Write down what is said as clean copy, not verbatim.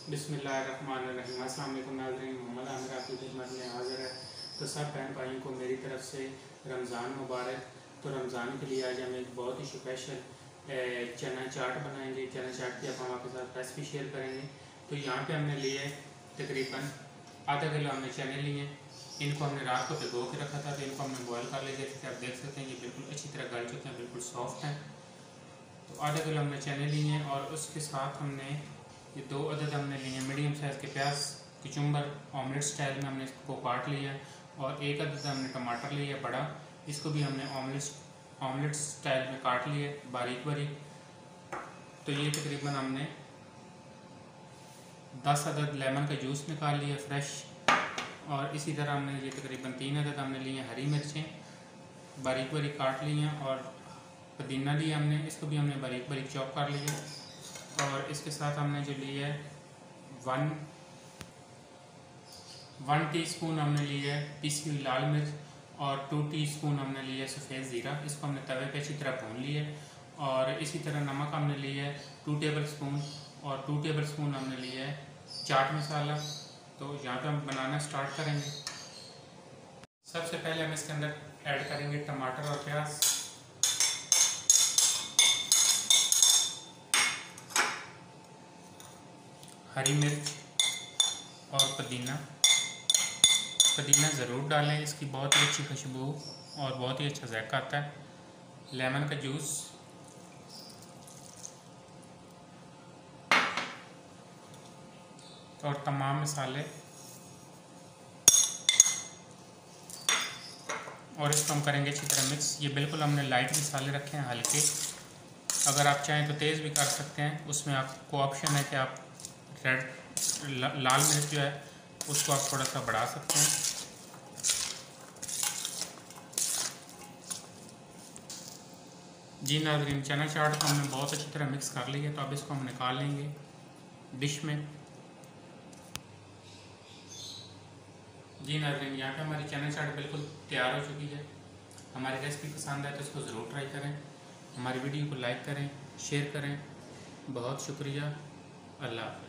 बिस्मिल्लाहिर्रहमानिर्रहीम। अस्सलाम वालेकुम नाज़रीन, मोहम्मद आमिर आपकी खिदमत में हाज़िर है। तो सब बहन भाइयों को मेरी तरफ से रमज़ान मुबारक। तो रमज़ान के लिए आज हम एक बहुत ही स्पेशल चना चाट बनाएंगे। चना चाट की अब हम आपके साथ रेसिपी शेयर करेंगे। तो यहाँ पे हमने लिए तकरीबन आधा किलो हमने चने लिए। इनको हमने रात को भिगो के रखा था, तो इनको हमने बॉयल कर लिया। जैसे कि आप देख सकते हैं ये बिल्कुल अच्छी तरह गल चुके हैं, बिल्कुल सॉफ्ट हैं। तो आधा किलो हमने चने लिए हैं और उसके साथ हमने ये 2 अदद हमने लिए हैं मीडियम साइज़ के प्याज कचुम्बर। ऑमलेट स्टाइल में हमने इसको काट लिया है। और 1 अदद हमने टमाटर लिया बड़ा, इसको भी हमने ऑमलेट स्टाइल में काट लिया बारीक बारीक। तो ये तकरीबन हमने 10 अदद लेमन का जूस निकाल लिया फ्रेश। और इसी तरह हमने ये तकरीबन 3 अदद हमने लिए हरी मिर्चें बारीक बारीक काट ली हैं। और पुदीना लिया हमने, इसको भी हमने बारीक बारीक चॉप कर लिया। और इसके साथ हमने जो लिया है 1 टीस्पून हमने लिया है पिसी हुई लाल मिर्च और 2 टीस्पून हमने लिया है सफ़ेद ज़ीरा। इसको हमने तवे पे अच्छी तरह भून लिया है। और इसी तरह नमक हमने लिया है 2 टेबल स्पून और 2 टेबल स्पून हमने लिया है चाट मसाला। तो यहाँ पे हम बनाना स्टार्ट करेंगे। सबसे पहले हम इसके अंदर ऐड करेंगे टमाटर और प्याज। हरी मिर्च और पुदीना ज़रूर डालें, इसकी बहुत ही अच्छी खुशबू और बहुत ही अच्छा जायका आता है। लेमन का जूस और तमाम मसाले, और इसको हम करेंगे अच्छी तरह मिक्स। ये बिल्कुल हमने लाइट मसाले रखे हैं, हल्के। अगर आप चाहें तो तेज़ भी कर सकते हैं, उसमें आपको ऑप्शन है कि आप लाल मिर्च जो है उसको आप थोड़ा सा बढ़ा सकते हैं। जी नाज़रीन, चना चाट को हमने बहुत अच्छी तरह मिक्स कर लिया। तो अब इसको हम निकाल लेंगे डिश में। जी नाज़रीन, यहाँ पे हमारी चना चाट बिल्कुल तैयार हो चुकी है। हमारी रेसिपी पसंद है तो इसको ज़रूर ट्राई करें। हमारी वीडियो को लाइक करें, शेयर करें। बहुत शुक्रिया। अल्लाह।